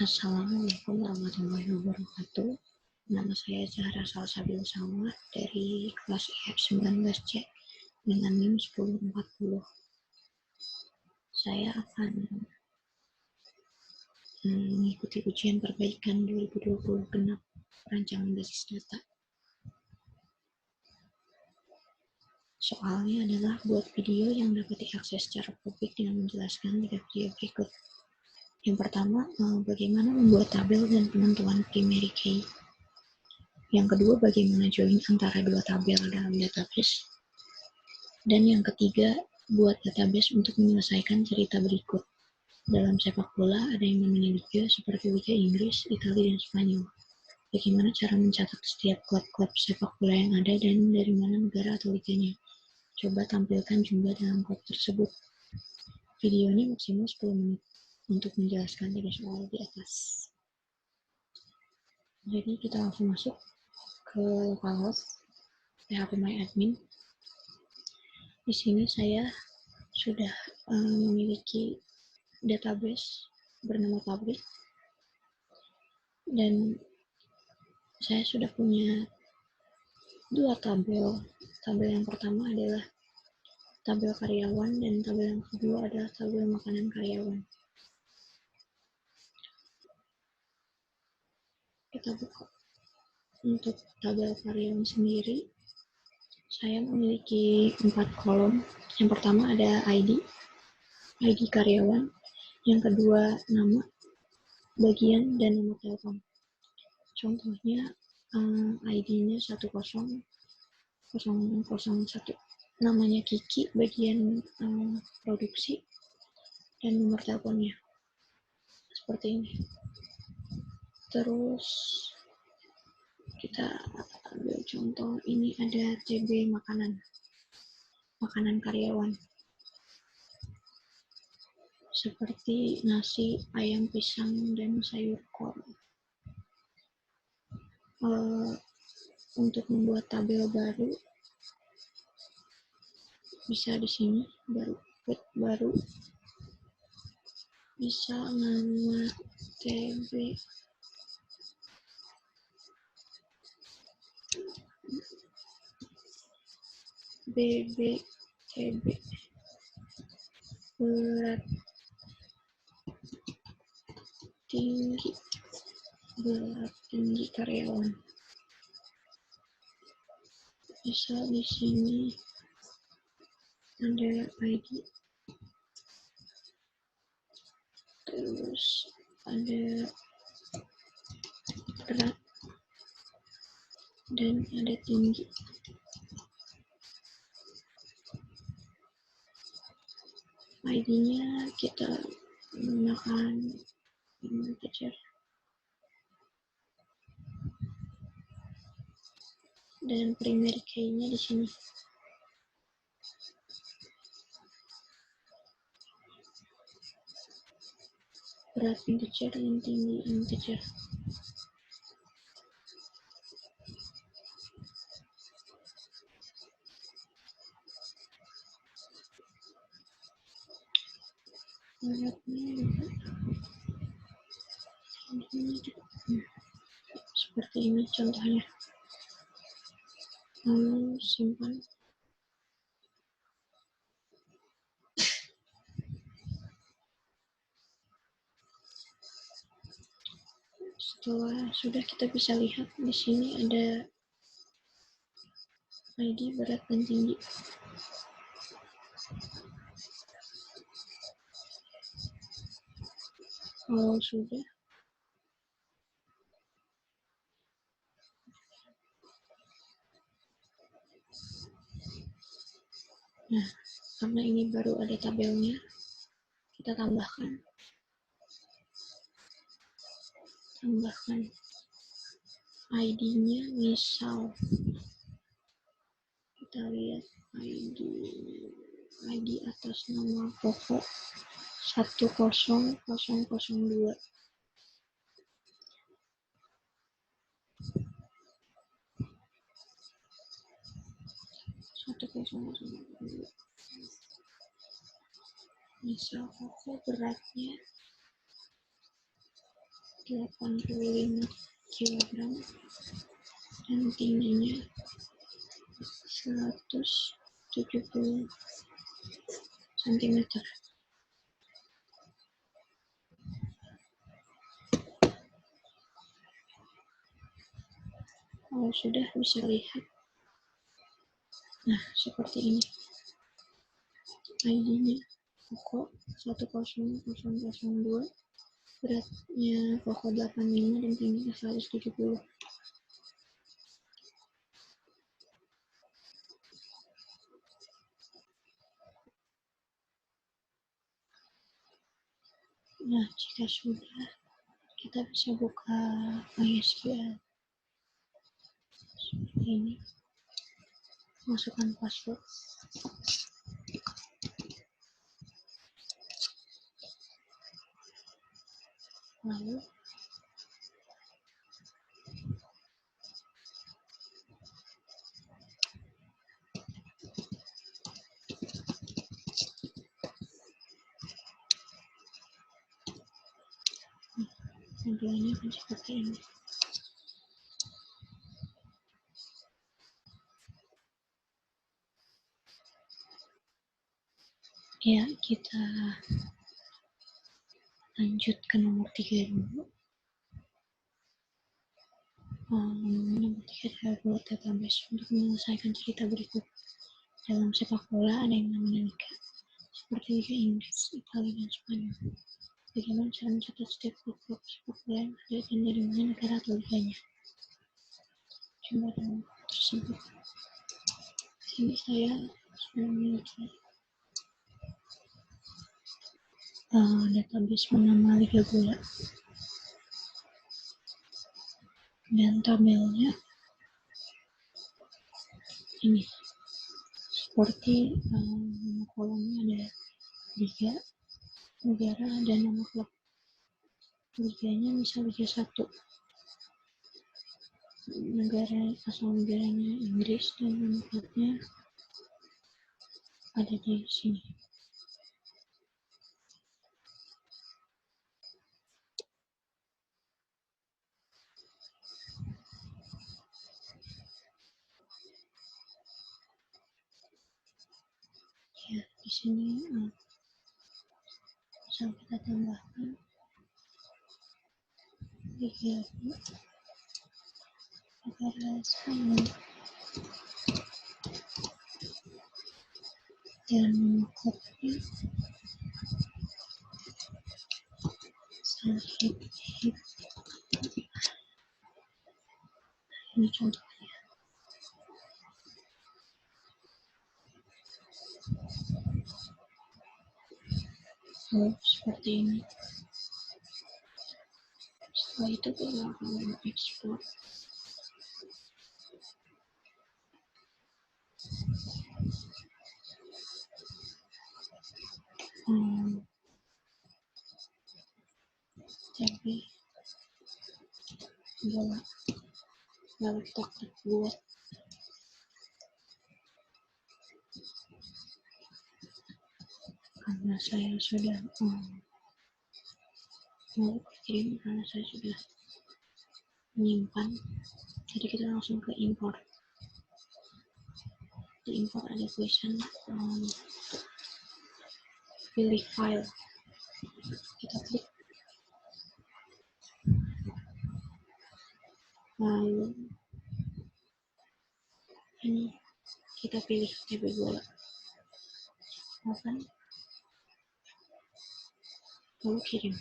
Assalamualaikum warahmatullahi wabarakatuh. Nama saya Zahra Salsabil Salma dari kelas IF19C dengan NIM 1040. Saya akan mengikuti ujian perbaikan 2020 genap rancangan basis data. Soalnya adalah buat video yang dapat diakses secara publik dengan menjelaskan 3 video berikut. Yang pertama, bagaimana membuat tabel dan penentuan primary key. Yang kedua, bagaimana join antara dua tabel dalam database. Dan yang ketiga, buat database untuk menyelesaikan cerita berikut. Dalam sepak bola, ada yang namanya liga seperti Liga Inggris, Italia, dan Spanyol. Bagaimana cara mencatat setiap klub-klub sepak bola yang ada dan dari mana negara atau liganya. Coba tampilkan jumlah dalam klub tersebut. Video ini maksimal 10 menit untuk menjelaskan 3 soal di atas. Jadi kita langsung masuk ke localhost phpMyAdmin. Di sini saya sudah memiliki database bernama public dan saya sudah punya dua tabel. Tabel yang pertama adalah tabel karyawan dan tabel yang kedua adalah tabel makanan karyawan. Kita buka. Untuk tabel karyawan sendiri, saya memiliki 4 kolom. Yang pertama ada ID karyawan. Yang kedua nama, bagian, dan nomor telepon. Contohnya ID-nya 10001. Namanya Kiki, bagian produksi, dan nomor teleponnya. Seperti ini. Terus kita ambil contoh, ini ada TB makanan karyawan. Seperti nasi, ayam, pisang, dan sayur kol. Untuk membuat tabel baru, bisa di sini, baru, bisa nama TB BBTB, berat tinggi karyawan. Bisa di sini ada ID, terus ada berat, dan ada tinggi. ID-nya kita menggunakan integer. Dan primary key-nya di sini. Berat integer dan tinggi integer. Beratnya seperti ini contohnya. Lalu simpan. Setelah sudah, kita bisa lihat di sini ada ID, berat, dan tinggi. Kalau sudah, nah, karena ini baru ada tabelnya, kita tambahkan ID-nya. Misal kita lihat ID atas nama pokok 10002. Misal pokok beratnya 85 kilogram dan tingginya 170 cm. Kalau sudah bisa lihat, nah seperti ini ID-nya Koko 10002, beratnya Koko 85 dan tingginya 170. Nah, jika sudah, kita bisa buka MySQL seperti ini. Masukkan password. Lalu tampilannya akan seperti ini. Ya, kita lanjut ke nomor 3 dulu. Nomor 3 adalah buat database untuk menyelesaikan cerita berikut. Dalam sepak bola ada yang namanya liga, seperti Liga Inggris, Italia, dan Spanyol. Bagaimana cara mencatat setiap klub sepak bola yang ada dan dari mana negara atau liganya? Coba dalam tersebut. Di sini saya sudah memiliki database bernama Liga Bola, dan tabelnya ini seperti nama kolomnya ada liga, negara, dan nama klub. Liganya misal Liga 1, negara asal negaranya Inggris, dan nama klubnya ada di sini. Ya, di sini misal kita tambahkan Liga negara Spanyol dan nama klubnya Salhid. Ini contohnya. Seperti ini. Setelah itu kita akan ekspor. Tapi bola, lalu kita klik buat. Karena saya sudah mau kirim, karena saya sudah menyimpan, jadi kita langsung ke import. Di import ada tulisan pilih file, kita klik, lalu ini kita pilih DB bola, open, lalu kirim.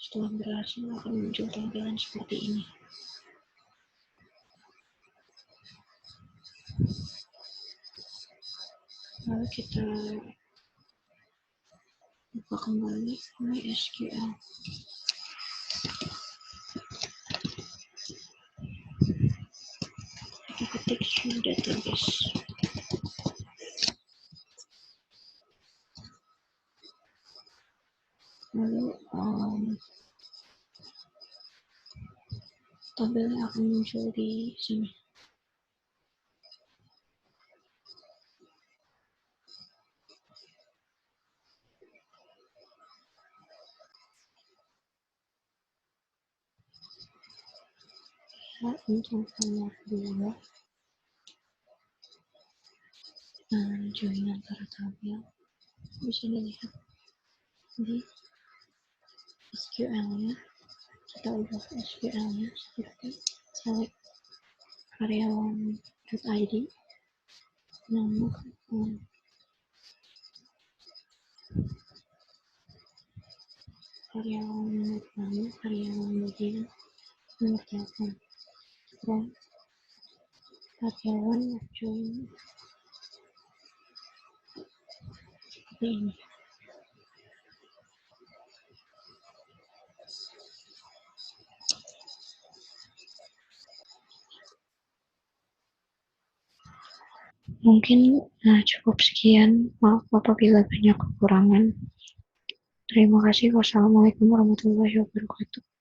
Setelah berhasil akan muncul tampilan seperti ini. Lalu kita buka kembali MySQL. Kita ketik show database. Lalu tabelnya akan muncul di sini. bisa untuk nomor 2 join antara tabel bisa dilihat di SQL-nya. Kita ubah SQL-nya seperti select karyawan.id, nama karyawan, nama karyawan, bagian nomor telepon, from karyawan join seperti ini. Mungkin cukup sekian. Maaf apabila banyak kekurangan. Terima kasih. Wassalamualaikum warahmatullahi wabarakatuh.